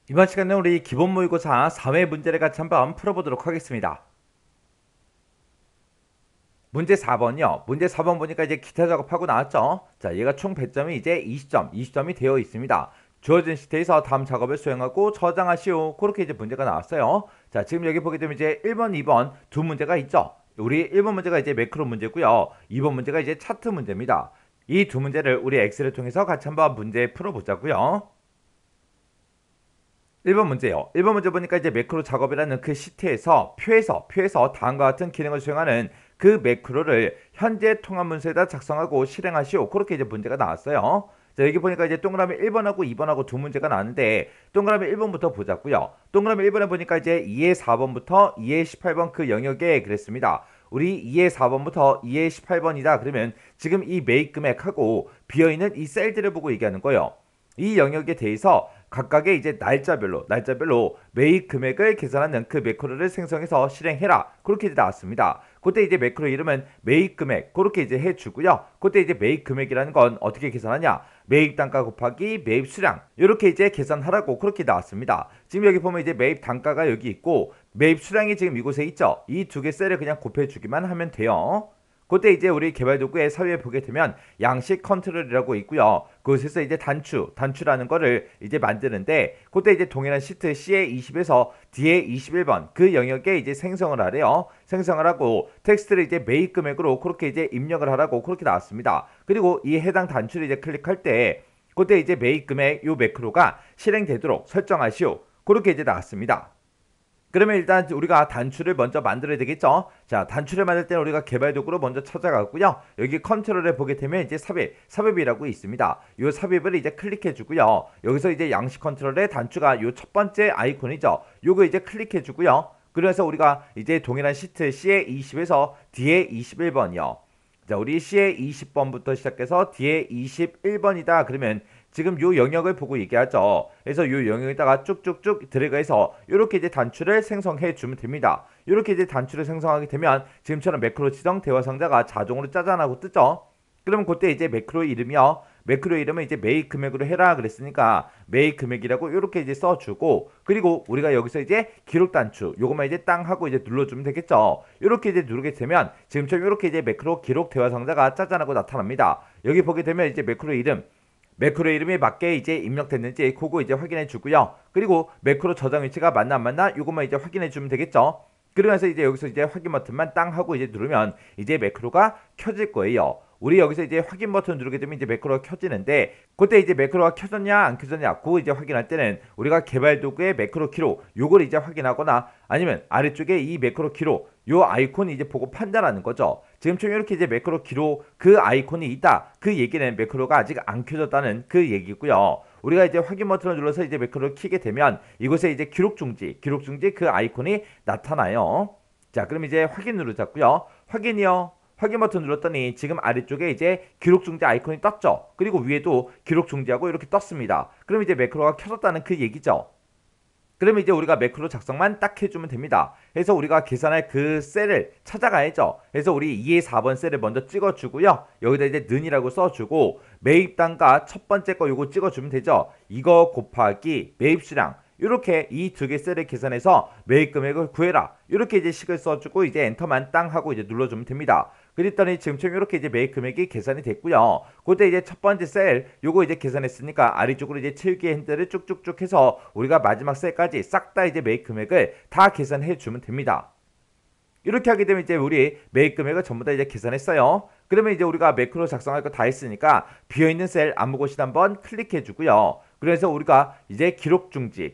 이번 시간은 우리 기본 모의고사 4회 문제를 같이 한번 풀어보도록 하겠습니다. 문제 4번이요. 문제 4번 보니까 이제 기타 작업하고 나왔죠. 자, 얘가 총 배점이 이제 20점이 되어 있습니다. 주어진 시트에서 다음 작업을 수행하고 저장하시오. 그렇게 이제 문제가 나왔어요. 자, 지금 여기 보게 되면 이제 1번, 2번 두 문제가 있죠. 우리 1번 문제가 이제 매크로 문제고요. 2번 문제가 이제 차트 문제입니다. 이 두 문제를 우리 엑셀을 통해서 같이 한번 문제 풀어보자고요. 1번 문제요. 1번 문제 보니까 이제 매크로 작업이라는 그 시트에서 표에서 다음과 같은 기능을 수행하는 그 매크로를 현재 통합 문서에다 작성하고 실행하시오. 그렇게 이제 문제가 나왔어요. 자, 여기 보니까 이제 동그라미 1번하고 2번하고 두 문제가 나왔는데 동그라미 1번부터 보자고요. 동그라미 1번에 보니까 이제 2의 4번부터 2의 18번 그 영역에 그랬습니다. 우리 2의 4번부터 2의 18번이다. 그러면 지금 이 매입 금액하고 비어있는 이 셀들을 보고 얘기하는 거예요. 이 영역에 대해서 각각의 이제 날짜별로 매입 금액을 계산하는 그 매크로를 생성해서 실행해라. 그렇게 이제 나왔습니다. 그때 이제 매크로 이름은 매입 금액 그렇게 이제 해주고요. 그때 이제 매입 금액이라는 건 어떻게 계산하냐? 매입 단가 곱하기 매입 수량 이렇게 이제 계산하라고 그렇게 나왔습니다. 지금 여기 보면 이제 매입 단가가 여기 있고 매입 수량이 지금 이곳에 있죠. 이 두 개 셀을 그냥 곱해주기만 하면 돼요. 그때 이제 우리 개발도구의 서유에 보게 되면 양식 컨트롤이라고 있고요. 그곳에서 이제 단추라는 거를 이제 만드는데 그때 이제 동일한 시트 C의 20에서 D의 21번 그 영역에 이제 생성을 하래요. 생성을 하고 텍스트를 이제 매입 금액으로 그렇게 이제 입력을 하라고 그렇게 나왔습니다. 그리고 이 해당 단추를 이제 클릭할 때 그때 이제 매입 금액 요 매크로가 실행되도록 설정하시오. 그렇게 이제 나왔습니다. 그러면 일단 우리가 단추를 먼저 만들어야 되겠죠. 자, 단추를 만들 때는 우리가 개발 도구로 먼저 찾아가고요. 여기 컨트롤에 보게 되면 이제 삽입이라고 있습니다. 이 삽입을 이제 클릭해 주고요. 여기서 이제 양식 컨트롤에 단추가 요 첫 번째 아이콘이죠. 요거 이제 클릭해 주고요. 그래서 우리가 이제 동일한 시트 C의 20에서 D의 21번이요. 자, 우리 C의 20번부터 시작해서 D의 21번이다. 그러면 지금 요 영역을 보고 얘기하죠. 그래서 요 영역에다가 쭉쭉쭉 드래그해서 이렇게 이제 단추를 생성해 주면 됩니다. 이렇게 이제 단추를 생성하게 되면 지금처럼 매크로 지정 대화 상자가 자동으로 짜잔하고 뜨죠. 그러면 그때 이제 매크로 이름이요. 매크로 이름은 이제 매입 금액으로 해라 그랬으니까 매입 금액이라고 이렇게 이제 써주고 그리고 우리가 여기서 이제 기록 단추 요것만 이제 땅 하고 이제 눌러주면 되겠죠. 이렇게 이제 누르게 되면 지금처럼 이렇게 이제 매크로 기록 대화 상자가 짜잔하고 나타납니다. 여기 보게 되면 이제 매크로 이름에 맞게 이제 입력됐는지 그거 이제 확인해 주고요. 그리고 매크로 저장 위치가 맞나 안 맞나 이것만 이제 확인해 주면 되겠죠. 그러면서 이제 여기서 이제 확인 버튼만 땅 하고 이제 누르면 이제 매크로가 켜질 거예요. 우리 여기서 이제 확인 버튼 누르게 되면 이제 매크로가 켜지는데 그때 이제 매크로가 켜졌냐 안 켜졌냐 그거 이제 확인할 때는 우리가 개발 도구의 매크로 키로 요걸 이제 확인하거나 아니면 아래쪽에 이 매크로 키로 요 아이콘이 이제 보고 판단하는 거죠. 지금처럼 이렇게 이제 매크로 키로 그 아이콘이 있다. 그 얘기는 매크로가 아직 안 켜졌다는 그 얘기고요. 우리가 이제 확인 버튼을 눌러서 이제 매크로를 키게 되면 이곳에 이제 기록 중지 그 아이콘이 나타나요. 자, 그럼 이제 확인 누르자고요. 확인이요. 확인 버튼 눌렀더니 지금 아래쪽에 이제 기록 중지 아이콘이 떴죠. 그리고 위에도 기록 중지하고 이렇게 떴습니다. 그럼 이제 매크로가 켜졌다는 그 얘기죠. 그러면 이제 우리가 매크로 작성만 딱 해주면 됩니다. 그래서 우리가 계산할 그 셀을 찾아가야죠. 그래서 우리 2의 4번 셀을 먼저 찍어주고요. 여기다 이제 는이라고 써주고 매입 단가 첫 번째 거 요거 찍어주면 되죠. 이거 곱하기 매입 수량 이렇게 이 두 개 셀을 계산해서 매입 금액을 구해라. 이렇게 이제 식을 써주고 이제 엔터만 땅 하고 이제 눌러주면 됩니다. 그랬더니 지금처럼 이렇게 이제 매입 금액이 계산이 됐고요. 그때 이제 첫 번째 셀 요거 이제 계산했으니까 아래쪽으로 이제 채우기 핸들을 쭉쭉쭉 해서 우리가 마지막 셀까지 싹 다 이제 매입 금액을 다 계산해 주면 됩니다. 이렇게 하게 되면 이제 우리 매입 금액을 전부 다 이제 계산했어요. 그러면 이제 우리가 매크로 작성할 거 다 했으니까 비어있는 셀 아무 곳이나 한번 클릭해 주고요. 그래서 우리가 이제 기록 중지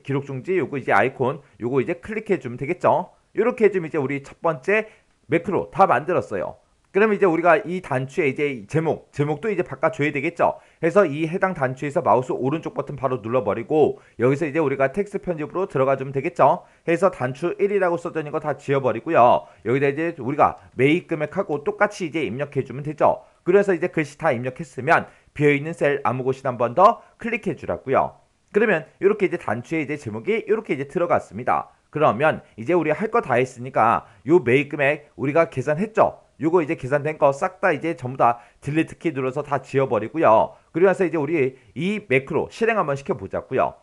요거 이제 아이콘 요거 이제 클릭해 주면 되겠죠. 이렇게 해주면 이제 우리 첫 번째 매크로 다 만들었어요. 그러면 이제 우리가 이 단추에 이제 제목도 이제 바꿔줘야 되겠죠. 그래서 이 해당 단추에서 마우스 오른쪽 버튼 바로 눌러버리고 여기서 이제 우리가 텍스트 편집으로 들어가주면 되겠죠. 해서 단추 1이라고 써져 있는 거 다 지워버리고요. 여기다 이제 우리가 매입 금액하고 똑같이 이제 입력해주면 되죠. 그래서 이제 글씨 다 입력했으면 비어있는 셀 아무 곳이나 한 번 더 클릭해 주라고요. 그러면 이렇게 이제 단추에 이제 제목이 이렇게 이제 들어갔습니다. 그러면 이제 우리 할 거 다 했으니까 요 매입 금액 우리가 계산했죠. 요거 이제 계산된 거 싹 다 이제 전부 다 딜리트 키 눌러서 다 지워버리고요. 그러면서 이제 우리 이 매크로 실행 한번 시켜보자고요.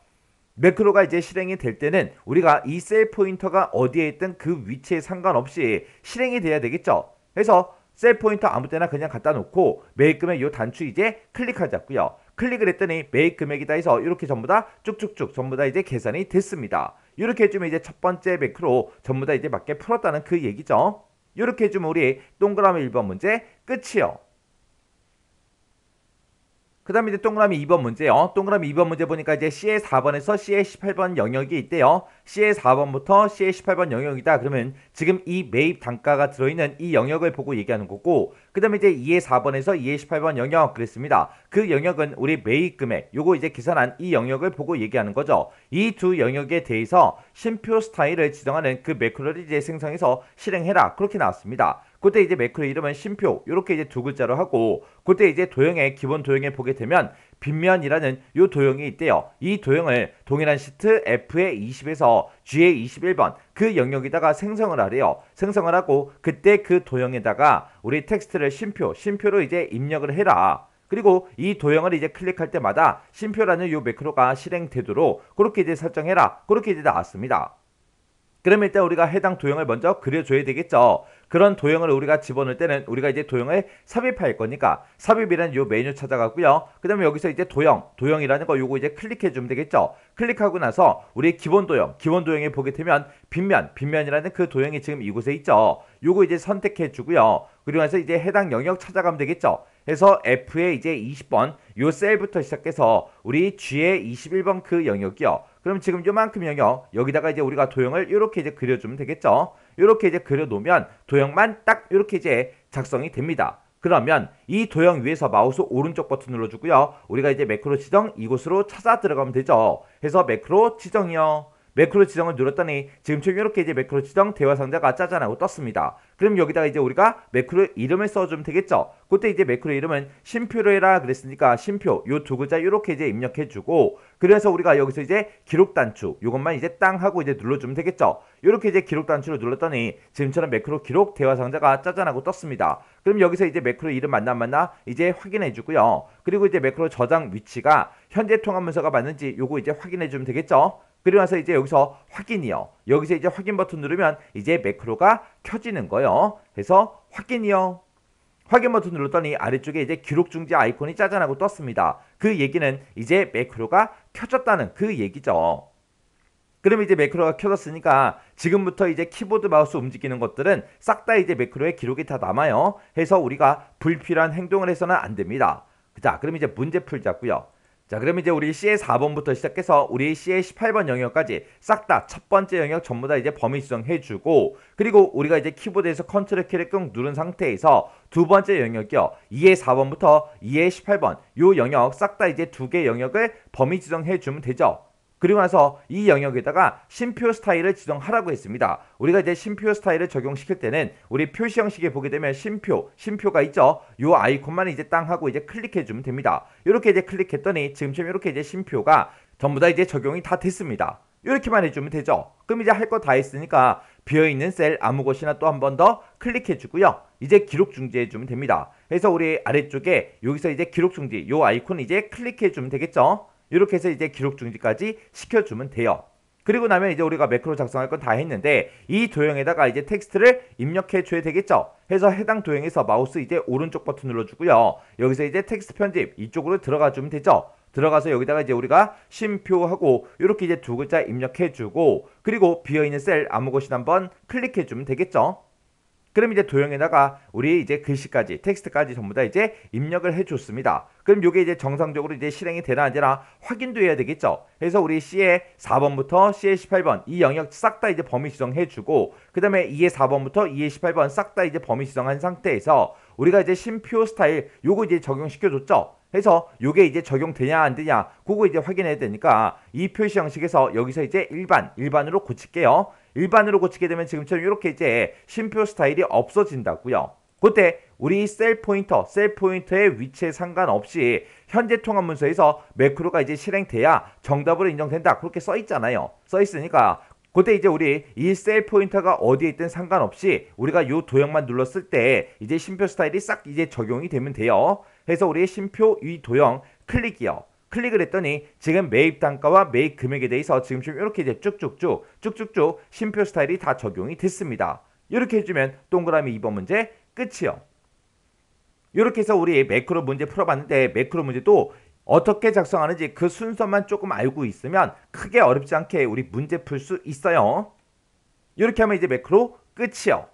매크로가 이제 실행이 될 때는 우리가 이 셀 포인터가 어디에 있든 그 위치에 상관없이 실행이 돼야 되겠죠. 그래서 셀 포인터 아무 때나 그냥 갖다 놓고 매입 금액 요 단추 이제 클릭하자고요. 클릭을 했더니 매입 금액이다 해서 이렇게 전부 다 쭉쭉쭉 전부 다 이제 계산이 됐습니다. 이렇게 해주면 이제 첫 번째 매크로 전부 다 이제 맞게 풀었다는 그 얘기죠. 이렇게 해주면 우리 동그라미 1번 문제 끝이요. 그 다음에 이제 동그라미 2번 문제요. 동그라미 2번 문제 보니까 이제 C의 4번에서 C의 18번 영역이 있대요. C의 4번부터 C의 18번 영역이다. 그러면 지금 이 매입 단가가 들어있는 이 영역을 보고 얘기하는 거고, 그 다음에 이제 2의 4번에서 2의 18번 영역 그랬습니다. 그 영역은 우리 매입 금액, 요거 이제 계산한 이 영역을 보고 얘기하는 거죠. 이 두 영역에 대해서 쉼표 스타일을 지정하는 그 매크로를 이제 생성해서 실행해라. 그렇게 나왔습니다. 그때 이제 매크로 이름은 쉼표 요렇게 이제 두 글자로 하고, 그때 이제 도형의 기본 도형에 보게 되면 빗면이라는 요 도형이 있대요. 이 도형을 동일한 시트 F의 20에서 G의 21번 그 영역에다가 생성을 하래요. 생성을 하고 그때 그 도형에다가 우리 텍스트를 쉼표로 이제 입력을 해라. 그리고 이 도형을 이제 클릭할 때마다 쉼표라는 요 매크로가 실행되도록 그렇게 이제 설정해라. 그렇게 이제 나왔습니다. 그러면 일단 우리가 해당 도형을 먼저 그려줘야 되겠죠. 그런 도형을 우리가 집어넣을 때는 우리가 이제 도형을 삽입할 거니까 삽입이라는 요 메뉴 찾아가고요. 그 다음에 여기서 이제 도형이라는 거 요거 이제 클릭해 주면 되겠죠. 클릭하고 나서 우리 기본 도형에 보게 되면 빗면이라는 그 도형이 지금 이곳에 있죠. 요거 이제 선택해 주고요. 그리고 나서 이제 해당 영역 찾아가면 되겠죠. 해서 F의 이제 20번 요 셀부터 시작해서 우리 G의 21번 그 영역이요. 그럼 지금 요만큼 영역 여기다가 이제 우리가 도형을 이렇게 이제 그려주면 되겠죠. 이렇게 이제 그려놓으면 도형만 딱 이렇게 이제 작성이 됩니다. 그러면 이 도형 위에서 마우스 오른쪽 버튼 눌러주고요. 우리가 이제 매크로 지정 이곳으로 찾아 들어가면 되죠. 해서 매크로 지정이요. 매크로 지정을 눌렀더니 지금처럼 이렇게 이제 매크로 지정 대화 상자가 짜잔하고 떴습니다. 그럼 여기다가 이제 우리가 매크로 이름을 써주면 되겠죠. 그때 이제 매크로 이름은 쉼표로 해라 그랬으니까 쉼표 요 두 글자 이렇게 이제 입력해주고, 그래서 우리가 여기서 이제 기록 단추 요것만 이제 땅 하고 이제 눌러주면 되겠죠. 이렇게 이제 기록 단추를 눌렀더니 지금처럼 매크로 기록 대화 상자가 짜잔하고 떴습니다. 그럼 여기서 이제 매크로 이름 맞나 이제 확인해주고요. 그리고 이제 매크로 저장 위치가 현재 통합 문서가 맞는지 요거 이제 확인해주면 되겠죠. 그리고 나서 이제 여기서 확인이요. 여기서 이제 확인 버튼 누르면 이제 매크로가 켜지는 거예요. 그래서 확인이요. 확인 버튼 눌렀더니 아래쪽에 이제 기록 중지 아이콘이 짜잔하고 떴습니다. 그 얘기는 이제 매크로가 켜졌다는 그 얘기죠. 그럼 이제 매크로가 켜졌으니까 지금부터 이제 키보드 마우스 움직이는 것들은 싹 다 이제 매크로의 기록이 다 남아요. 해서 우리가 불필요한 행동을 해서는 안 됩니다. 자, 그럼 이제 문제 풀자고요. 자, 그럼 이제 우리 C의 4번부터 시작해서 우리 C의 18번 영역까지 싹 다 첫 번째 영역 전부 다 이제 범위 지정해주고, 그리고 우리가 이제 키보드에서 컨트롤 키를 꾹 누른 상태에서 두 번째 영역이요. 2의 4번부터 2의 18번 요 영역 싹 다 이제 두 개 영역을 범위 지정해주면 되죠. 그리고 나서 이 영역에다가 쉼표 스타일을 지정하라고 했습니다. 우리가 이제 쉼표 스타일을 적용시킬 때는 우리 표시 형식에 보게 되면 쉼표가 있죠. 요 아이콘만 이제 땅 하고 이제 클릭해주면 됩니다. 이렇게 이제 클릭했더니 지금처럼 이렇게 이제 쉼표가 전부 다 이제 적용이 다 됐습니다. 이렇게만 해주면 되죠. 그럼 이제 할 거 다 했으니까 비어있는 셀 아무 곳이나 또 한 번 더 클릭해주고요. 이제 기록 중지해주면 됩니다. 그래서 우리 아래쪽에 여기서 이제 기록 중지 요 아이콘 이제 클릭해주면 되겠죠. 이렇게 해서 이제 기록 중지까지 시켜주면 돼요. 그리고 나면 이제 우리가 매크로 작성할 건 다 했는데 이 도형에다가 이제 텍스트를 입력해 줘야 되겠죠. 해서 해당 도형에서 마우스 이제 오른쪽 버튼 눌러주고요. 여기서 이제 텍스트 편집 이쪽으로 들어가 주면 되죠. 들어가서 여기다가 이제 우리가 쉼표하고 이렇게 이제 두 글자 입력해 주고, 그리고 비어있는 셀 아무 곳이나 한번 클릭해 주면 되겠죠. 그럼 이제 도형에다가 우리 이제 글씨까지 텍스트까지 전부 다 이제 입력을 해줬습니다. 그럼 이게 이제 정상적으로 이제 실행이 되나 안 되나 확인도 해야 되겠죠. 그래서 우리 C의 4번부터 C의 18번 이 영역 싹 다 이제 범위 지정해주고, 그 다음에 2의 4번부터 2의 18번 싹 다 이제 범위 지정한 상태에서 우리가 이제 쉼표 스타일 요거 이제 적용시켜줬죠. 해서 요게 이제 적용되냐 안 되냐 그거 이제 확인해야 되니까 이 표시 형식에서 여기서 이제 일반으로 고칠게요. 일반으로 고치게 되면 지금처럼 이렇게 이제 쉼표 스타일이 없어진다고요. 그때 우리 셀 포인터의 위치에 상관없이 현재 통합 문서에서 매크로가 이제 실행돼야 정답으로 인정된다 그렇게 써 있잖아요. 써 있으니까 그때 이제 우리 이 셀 포인터가 어디에 있든 상관없이 우리가 요 도형만 눌렀을 때 이제 쉼표 스타일이 싹 이제 적용이 되면 돼요. 해서 우리 쉼표 이 도형 클릭이요. 클릭을 했더니 지금 매입 단가와 매입 금액에 대해서 지금 좀 이렇게 이제 쭉쭉쭉 쉼표 스타일이 다 적용이 됐습니다. 이렇게 해주면 동그라미 2번 문제 끝이요. 이렇게 해서 우리 매크로 문제 풀어봤는데 매크로 문제도 어떻게 작성하는지 그 순서만 조금 알고 있으면 크게 어렵지 않게 우리 문제 풀 수 있어요. 이렇게 하면 이제 매크로 끝이요.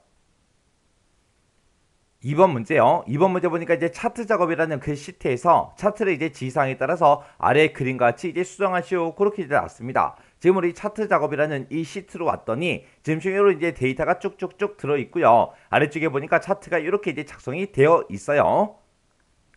2번 문제요. 2번 문제 보니까 이제 차트 작업이라는 그 시트에서 차트를 이제 지시사항에 따라서 아래 그림과 같이 이제 수정하시오. 그렇게 이제 나왔습니다. 지금 우리 차트 작업이라는 이 시트로 왔더니 지금 중으로 이제 데이터가 쭉쭉쭉 들어있고요. 아래쪽에 보니까 차트가 이렇게 이제 작성이 되어 있어요.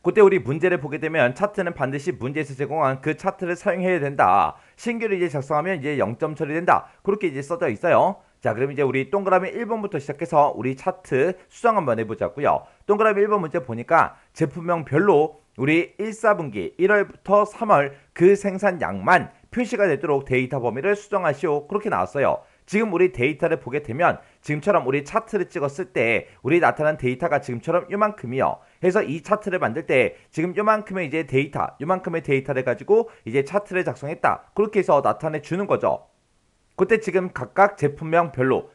그때 우리 문제를 보게 되면 차트는 반드시 문제에서 제공한 그 차트를 사용해야 된다. 신규를 이제 작성하면 이제 0점 처리된다. 그렇게 이제 써져 있어요. 자, 그럼 이제 우리 동그라미 1번부터 시작해서 우리 차트 수정 한번 해보자고요. 동그라미 1번 문제 보니까 제품명별로 우리 1, 4분기 1월부터 3월 그 생산량만 표시가 되도록 데이터 범위를 수정하시오. 그렇게 나왔어요. 지금 우리 데이터를 보게 되면 지금처럼 우리 차트를 찍었을 때 우리 나타난 데이터가 지금처럼 요만큼이요. 해서 이 차트를 만들 때 지금 요만큼의 이제 데이터, 요만큼의 데이터를 가지고 이제 차트를 작성했다. 그렇게 해서 나타내 주는 거죠. 그때 지금 각각 제품명별로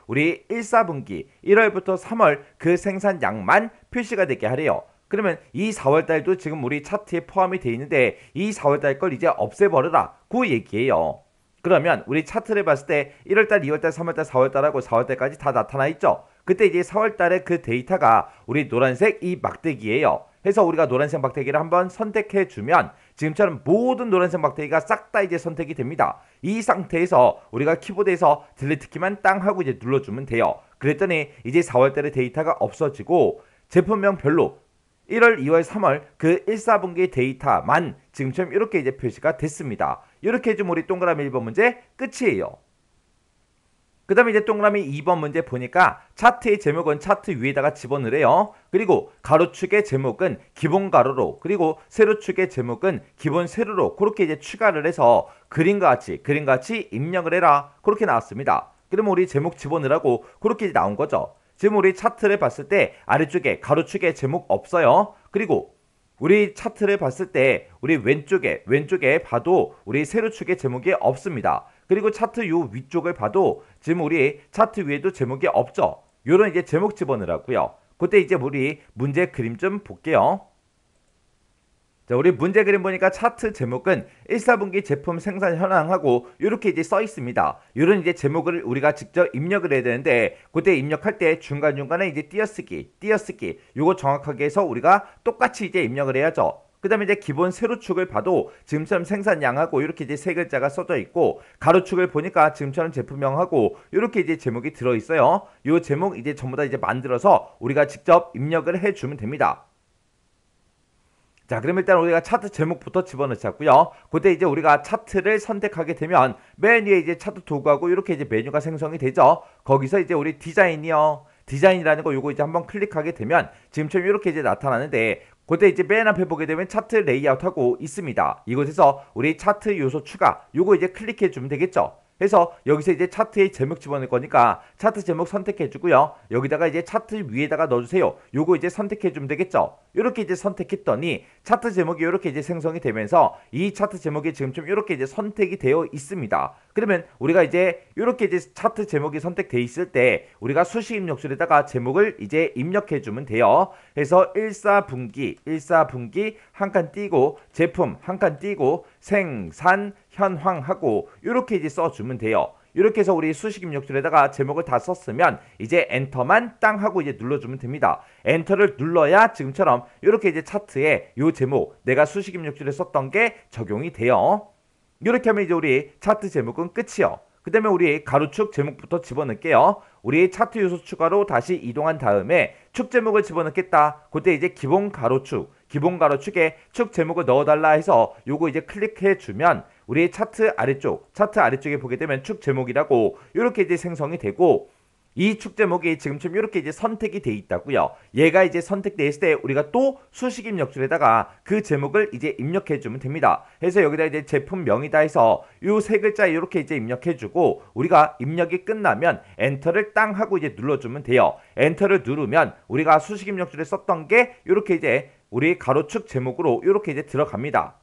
우리 1, 4분기 1월부터 3월 그 생산량만 표시가 되게 하래요. 그러면 이 4월달도 지금 우리 차트에 포함이 되어 있는데 이 4월달 걸 이제 없애버려라. 그 얘기예요. 그러면 우리 차트를 봤을 때 1월달, 2월달, 3월달, 4월달하고 4월달까지 다 나타나 있죠. 그때 이제 4월달에 그 데이터가 우리 노란색 이 막대기예요. 해서 우리가 노란색 막대기를 한번 선택해 주면 지금처럼 모든 노란색 막대기가 싹 다 이제 선택이 됩니다. 이 상태에서 우리가 키보드에서 딜리트 키만 땅 하고 이제 눌러주면 돼요. 그랬더니 이제 4월달의 데이터가 없어지고 제품명별로 1월, 2월, 3월 그 1, 4분기 데이터만 지금처럼 이렇게 이제 표시가 됐습니다. 이렇게 해주면 우리 동그라미 1번 문제 끝이에요. 그 다음에 이제 동그라미 2번 문제 보니까 차트의 제목은 차트 위에다가 집어넣으래요. 그리고 가로축의 제목은 기본 가로로, 그리고 세로축의 제목은 기본 세로로 그렇게 이제 추가를 해서 그림과 같이 입력을 해라. 그렇게 나왔습니다. 그러면 우리 제목 집어넣으라고 그렇게 이제 나온 거죠. 지금 우리 차트를 봤을 때 아래쪽에 가로축에 제목 없어요. 그리고 우리 차트를 봤을 때 우리 왼쪽에 봐도 우리 세로축에 제목이 없습니다. 그리고 차트 요 위쪽을 봐도 지금 우리 차트 위에도 제목이 없죠. 요런 이제 제목 집어넣으라고요. 그때 이제 우리 문제 그림 좀 볼게요. 자, 우리 문제 그림 보니까 차트 제목은 1, 4분기 제품 생산 현황하고 이렇게 이제 써 있습니다. 이런 이제 제목을 우리가 직접 입력을 해야 되는데 그때 입력할 때 중간중간에 이제 띄어쓰기 요거 정확하게 해서 우리가 똑같이 이제 입력을 해야죠. 그 다음에 이제 기본 세로축을 봐도 지금처럼 생산량하고 이렇게 이제 세 글자가 써져 있고 가로축을 보니까 지금처럼 제품명하고 이렇게 이제 제목이 들어 있어요. 요 제목 이제 전부 다 이제 만들어서 우리가 직접 입력을 해주면 됩니다. 자, 그럼 일단 우리가 차트 제목부터 집어넣자고요. 그때 이제 우리가 차트를 선택하게 되면 맨 위에 이제 차트 도구하고 이렇게 이제 메뉴가 생성이 되죠. 거기서 이제 우리 디자인이라는 거 요거 이제 한번 클릭하게 되면 지금처럼 이렇게 이제 나타나는데 그때 이제 맨 앞에 보게 되면 차트 레이아웃하고 있습니다. 이곳에서 우리 차트 요소 추가 요거 이제 클릭해 주면 되겠죠. 해서 여기서 이제 차트에 제목 집어넣을 거니까 차트 제목 선택해 주고요. 여기다가 이제 차트 위에다가 넣어주세요. 요거 이제 선택해 주면 되겠죠. 이렇게 이제 선택했더니 차트 제목이 이렇게 이제 생성이 되면서 이 차트 제목이 지금 좀 이렇게 이제 선택이 되어 있습니다. 그러면 우리가 이제 이렇게 이제 차트 제목이 선택돼 있을 때 우리가 수식 입력줄에다가 제목을 이제 입력해 주면 돼요. 해서 1, 4분기 한 칸 띄고 제품 한 칸 띄고 생산 현황하고 이렇게 이제 써주면 돼요. 이렇게 해서 우리 수식 입력줄에다가 제목을 다 썼으면 이제 엔터만 땅 하고 이제 눌러주면 됩니다. 엔터를 눌러야 지금처럼 이렇게 이제 차트에 요 제목 내가 수식 입력줄에 썼던 게 적용이 돼요. 이렇게 하면 이제 우리 차트 제목은 끝이요. 그 다음에 우리 가로축 제목부터 집어넣을게요. 우리 차트 요소 추가로 다시 이동한 다음에 축 제목을 집어넣겠다. 그때 이제 기본 가로축에 축 제목을 넣어달라 해서 요거 이제 클릭해 주면 우리 차트 아래쪽에 보게 되면 축 제목이라고 이렇게 이제 생성이 되고 이 축 제목이 지금처럼 이렇게 이제 선택이 돼 있다고요. 얘가 이제 선택돼 있을 때 우리가 또 수식 입력줄에다가 그 제목을 이제 입력해 주면 됩니다. 해서 여기다 이제 제품명이다 해서 요 세 글자 이렇게 이제 입력해 주고 우리가 입력이 끝나면 엔터를 땅 하고 이제 눌러주면 돼요. 엔터를 누르면 우리가 수식 입력줄에 썼던 게 이렇게 이제 우리 가로축 제목으로 이렇게 이제 들어갑니다.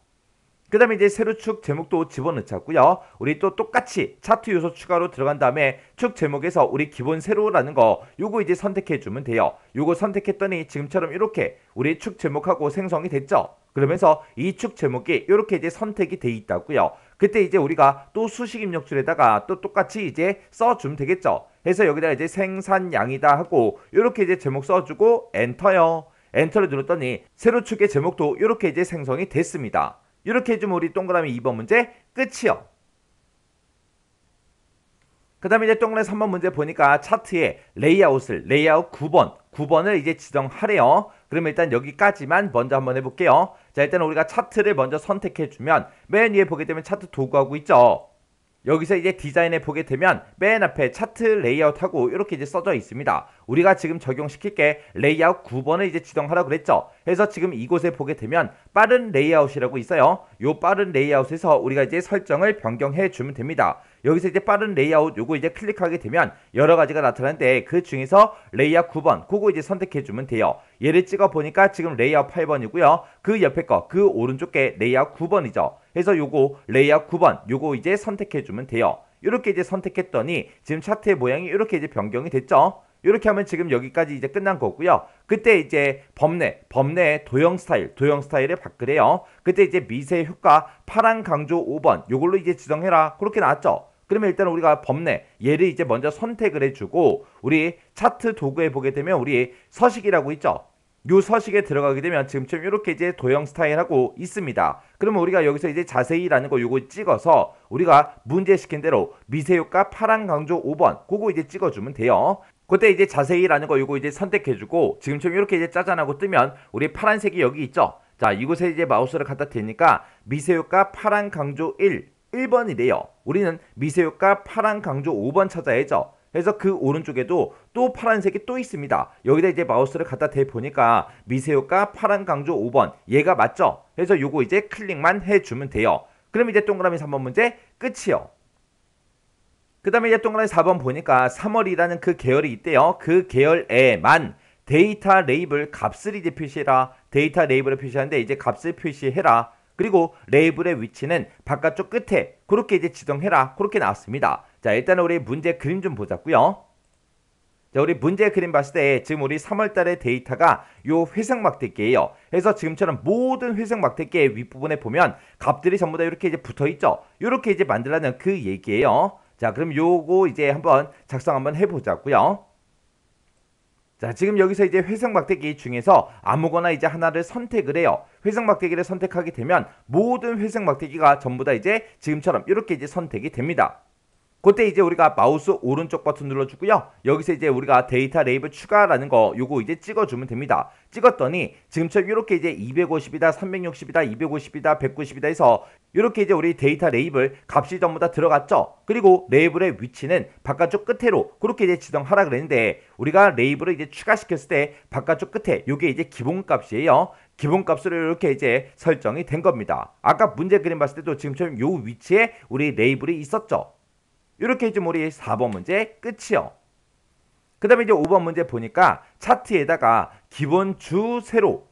그 다음에 이제 세로축 제목도 집어넣자고요. 우리 또 똑같이 차트 요소 추가로 들어간 다음에 축 제목에서 우리 기본 세로라는 거 요거 이제 선택해 주면 돼요. 요거 선택했더니 지금처럼 이렇게 우리 축 제목하고 생성이 됐죠. 그러면서 이 축 제목이 이렇게 이제 선택이 돼 있다고요. 그때 이제 우리가 또 수식 입력줄에다가 또 똑같이 이제 써주면 되겠죠. 해서 여기다가 이제 생산량이다 하고 이렇게 이제 제목 써주고 엔터요. 엔터를 눌렀더니 세로축의 제목도 이렇게 이제 생성이 됐습니다. 이렇게 해주면 우리 동그라미 2번 문제 끝이요. 그 다음에 이제 동그라미 3번 문제 보니까 차트에 레이아웃 9번을 이제 지정하래요. 그러면 일단 여기까지만 먼저 한번 해볼게요. 자, 일단 우리가 차트를 먼저 선택해주면 맨 위에 보게 되면 차트 도구하고 있죠. 여기서 이제 디자인에 보게 되면 맨 앞에 차트 레이아웃하고 이렇게 이제 써져 있습니다. 우리가 지금 적용시킬 게 레이아웃 9번을 이제 지정하라고 그랬죠. 그래서 지금 이곳에 보게 되면 빠른 레이아웃이라고 있어요. 요 빠른 레이아웃에서 우리가 이제 설정을 변경해 주면 됩니다. 여기서 이제 빠른 레이아웃 요거 이제 클릭하게 되면 여러 가지가 나타나는데 그 중에서 레이아웃 9번 그거 이제 선택해 주면 돼요. 얘를 찍어 보니까 지금 레이아웃 8번이고요. 그 옆에 거 그 오른쪽 게 레이아웃 9번이죠. 그래서 요거 레이아웃 9번 요거 이제 선택해 주면 돼요. 이렇게 이제 선택했더니 지금 차트의 모양이 이렇게 이제 변경이 됐죠. 이렇게 하면 지금 여기까지 이제 끝난 거고요. 그때 이제 범내 도형 스타일을 바꾸래요. 그때 이제 미세 효과 파란 강조 5번 요걸로 이제 지정해라. 그렇게 나왔죠. 그러면 일단 우리가 범내 얘를 이제 먼저 선택을 해주고 우리 차트 도구에 보게 되면 우리 서식이라고 있죠. 요 서식에 들어가게 되면 지금처럼 이렇게 이제 도형 스타일하고 있습니다. 그러면 우리가 여기서 이제 자세히라는 거 요거 찍어서 우리가 문제 시킨 대로 미세 효과 파란 강조 5번 그거 이제 찍어주면 돼요. 그때 이제 자세히라는 거 요거 이제 선택해주고 지금처럼 이렇게 이제 짜잔하고 뜨면 우리 파란색이 여기 있죠. 자, 이곳에 이제 마우스를 갖다 대니까 미세 효과 파란 강조 1번이래요. 우리는 미세 효과 파란 강조 5번 찾아야죠. 그래서 그 오른쪽에도 또 파란색이 또 있습니다. 여기다 이제 마우스를 갖다 대 보니까 미세 효과 파란 강조 5번 얘가 맞죠? 그래서 요거 이제 클릭만 해주면 돼요. 그럼 이제 동그라미 3번 문제 끝이요. 그 다음에 이제 동그라미 4번 보니까 3월이라는 그 계열이 있대요. 그 계열에만 데이터 레이블 값을 이제 표시해라. 데이터 레이블을 표시하는데 이제 값을 표시해라. 그리고 레이블의 위치는 바깥쪽 끝에 그렇게 이제 지정해라. 그렇게 나왔습니다. 자, 일단은 우리 문제 그림 좀 보자고요. 자, 우리 문제 그림 봤을 때 지금 우리 3월달의 데이터가 요 회색 막대기예요. 그래서 지금처럼 모든 회색 막대기의 윗부분에 보면 값들이 전부 다 이렇게 이제 붙어 있죠. 이렇게 이제 만들라는 그 얘기예요. 자, 그럼 요거 이제 한번 작성 한번 해보자고요. 자, 지금 여기서 이제 회색 막대기 중에서 아무거나 이제 하나를 선택을 해요. 회색 막대기를 선택하게 되면 모든 회색 막대기가 전부 다 이제 지금처럼 이렇게 이제 선택이 됩니다. 그때 이제 우리가 마우스 오른쪽 버튼 눌러주고요. 여기서 이제 우리가 데이터 레이블 추가라는 거 요거 이제 찍어주면 됩니다. 찍었더니 지금처럼 이렇게 이제 250이다, 360이다, 250이다, 190이다 해서 이렇게 이제 우리 데이터 레이블 값이 전부 다 들어갔죠. 그리고 레이블의 위치는 바깥쪽 끝으로 그렇게 이제 지정하라 그랬는데 우리가 레이블을 이제 추가시켰을 때 바깥쪽 끝에 요게 이제 기본값이에요. 기본값으로 이렇게 이제 설정이 된 겁니다. 아까 문제 그림 봤을 때도 지금처럼 요 위치에 우리 레이블이 있었죠. 이렇게 해주면 우리 4번 문제 끝이요. 그 다음에 이제 5번 문제 보니까 차트에다가 기본 주 세로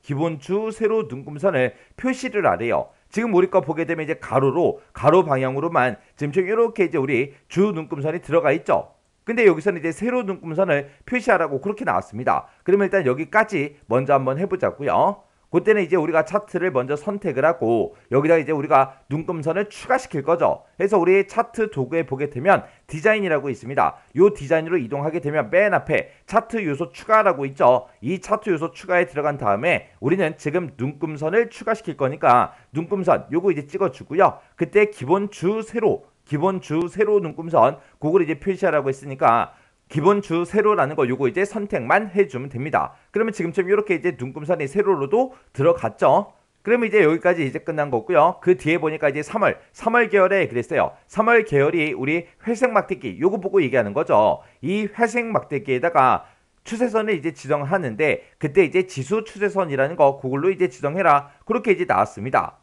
눈금선을 표시를 하래요. 지금 우리 거 보게 되면 이제 가로 방향으로만 지금 이렇게 이제 우리 주 눈금선이 들어가 있죠. 근데 여기서는 이제 세로 눈금선을 표시하라고 그렇게 나왔습니다. 그러면 일단 여기까지 먼저 한번 해보자고요. 그때는 이제 우리가 차트를 먼저 선택을 하고 여기다 이제 우리가 눈금선을 추가시킬 거죠. 그래서 우리 차트 도구에 보게 되면 디자인이라고 있습니다. 이 디자인으로 이동하게 되면 맨 앞에 차트 요소 추가라고 있죠. 이 차트 요소 추가에 들어간 다음에 우리는 지금 눈금선을 추가시킬 거니까 눈금선 요거 이제 찍어주고요. 그때 기본 주 세로 눈금선 그걸 이제 표시하라고 했으니까 기본 주 세로라는 거 요거 이제 선택만 해주면 됩니다. 그러면 지금처럼 이렇게 이제 눈금선이 세로로도 들어갔죠. 그러면 이제 여기까지 이제 끝난 거고요. 그 뒤에 보니까 이제 3월 계열에 그랬어요. 3월 계열이 우리 회색 막대기 요거 보고 얘기하는 거죠. 이 회색 막대기에다가 추세선을 이제 지정하는데 그때 이제 지수 추세선이라는 거 그걸로 이제 지정해라. 그렇게 이제 나왔습니다.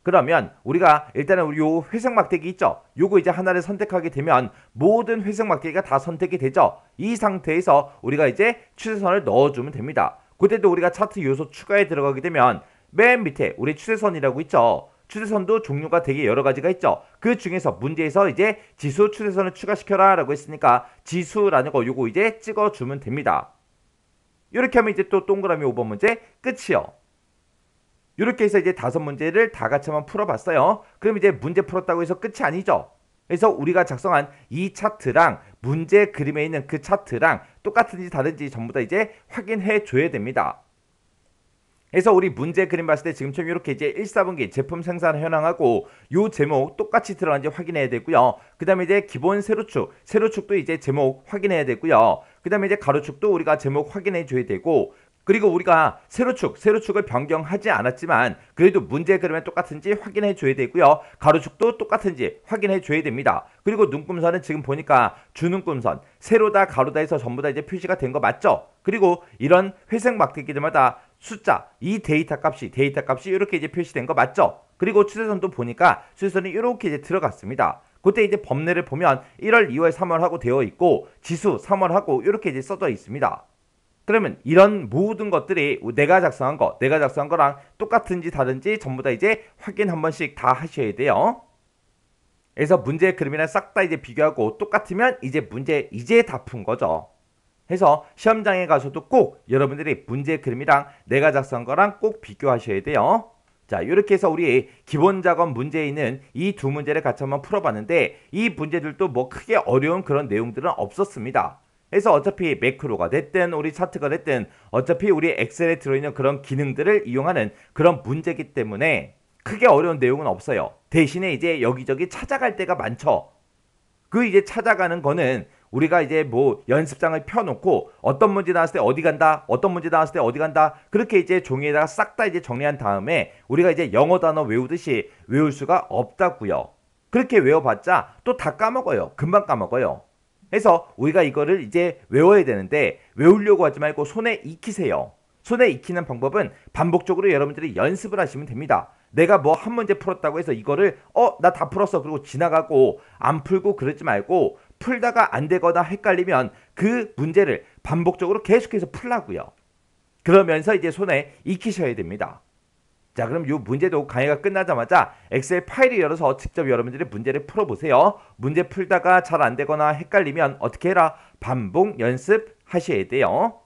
그러면 우리가 일단은 우리 요 회색 막대기 있죠. 요거 이제 하나를 선택하게 되면 모든 회색 막대기가 다 선택이 되죠. 이 상태에서 우리가 이제 추세선을 넣어주면 됩니다. 그때도 우리가 차트 요소 추가에 들어가게 되면 맨 밑에 우리 추세선이라고 있죠. 추세선도 종류가 되게 여러 가지가 있죠. 그 중에서 문제에서 이제 지수 추세선을 추가시켜라 라고 했으니까 지수라는 거 요거 이제 찍어주면 됩니다. 이렇게 하면 이제 또 동그라미 5번 문제 끝이요. 이렇게 해서 이제 5문제를 다 같이 한번 풀어봤어요. 그럼 이제 문제 풀었다고 해서 끝이 아니죠. 그래서 우리가 작성한 이 차트랑 문제 그림에 있는 그 차트랑 똑같은지 다른지 전부 다 이제 확인해 줘야 됩니다. 그래서 우리 문제 그림 봤을 때 지금처럼 이렇게 이제 1, 4분기 제품 생산 현황하고 요 제목 똑같이 들어간지 확인해야 되고요. 그 다음에 이제 기본 세로축도 이제 제목 확인해야 되고요. 그 다음에 이제 가로축도 우리가 제목 확인해 줘야 되고, 그리고 우리가 세로축을 변경하지 않았지만 그래도 문제 그림은 똑같은지 확인해 줘야 되고요. 가로축도 똑같은지 확인해 줘야 됩니다. 그리고 눈금선은 지금 보니까 주눈금선, 세로다 가로다 해서 전부 다 이제 표시가 된 거 맞죠? 그리고 이런 회색 막대기들마다 숫자, 이 데이터 값이 이렇게 이제 표시된 거 맞죠? 그리고 추세선도 보니까 추세선이 이렇게 이제 들어갔습니다. 그때 이제 범례를 보면 1월, 2월, 3월 하고 되어 있고 지수 3월 하고 이렇게 이제 써져 있습니다. 그러면 이런 모든 것들이 내가 작성한 거랑 똑같은지 다른지 전부 다 이제 확인 한 번씩 다 하셔야 돼요. 그래서 문제 그림이랑 싹 다 이제 비교하고 똑같으면 이제 문제 이제 다 푼 거죠. 해서 시험장에 가서도 꼭 여러분들이 문제 그림이랑 내가 작성한 거랑 꼭 비교하셔야 돼요. 자, 이렇게 해서 우리 기본 작업 문제에 있는 이 두 문제를 같이 한번 풀어봤는데 이 문제들도 뭐 크게 어려운 그런 내용들은 없었습니다. 그래서 어차피 매크로가 됐든 우리 차트가 됐든 어차피 우리 엑셀에 들어있는 그런 기능들을 이용하는 그런 문제이기 때문에 크게 어려운 내용은 없어요. 대신에 이제 여기저기 찾아갈 때가 많죠. 그 이제 찾아가는 거는 우리가 이제 뭐 연습장을 펴놓고 어떤 문제 나왔을 때 어디 간다, 어떤 문제 나왔을 때 어디 간다, 그렇게 이제 종이에다가 싹 다 이제 정리한 다음에 우리가 이제 영어 단어 외우듯이 외울 수가 없다고요. 그렇게 외워봤자 또 다 까먹어요. 금방 까먹어요. 그래서 우리가 이거를 이제 외워야 되는데 외우려고 하지 말고 손에 익히세요. 손에 익히는 방법은 반복적으로 여러분들이 연습을 하시면 됩니다. 내가 뭐 한 문제 풀었다고 해서 이거를 나 다 풀었어 그리고 지나가고 안 풀고 그러지 말고, 풀다가 안 되거나 헷갈리면 그 문제를 반복적으로 계속해서 풀라고요. 그러면서 이제 손에 익히셔야 됩니다. 자, 그럼 이 문제도 강의가 끝나자마자 엑셀 파일을 열어서 직접 여러분들이 문제를 풀어보세요. 문제 풀다가 잘 안 되거나 헷갈리면 어떻게 해라? 반복 연습하셔야 돼요.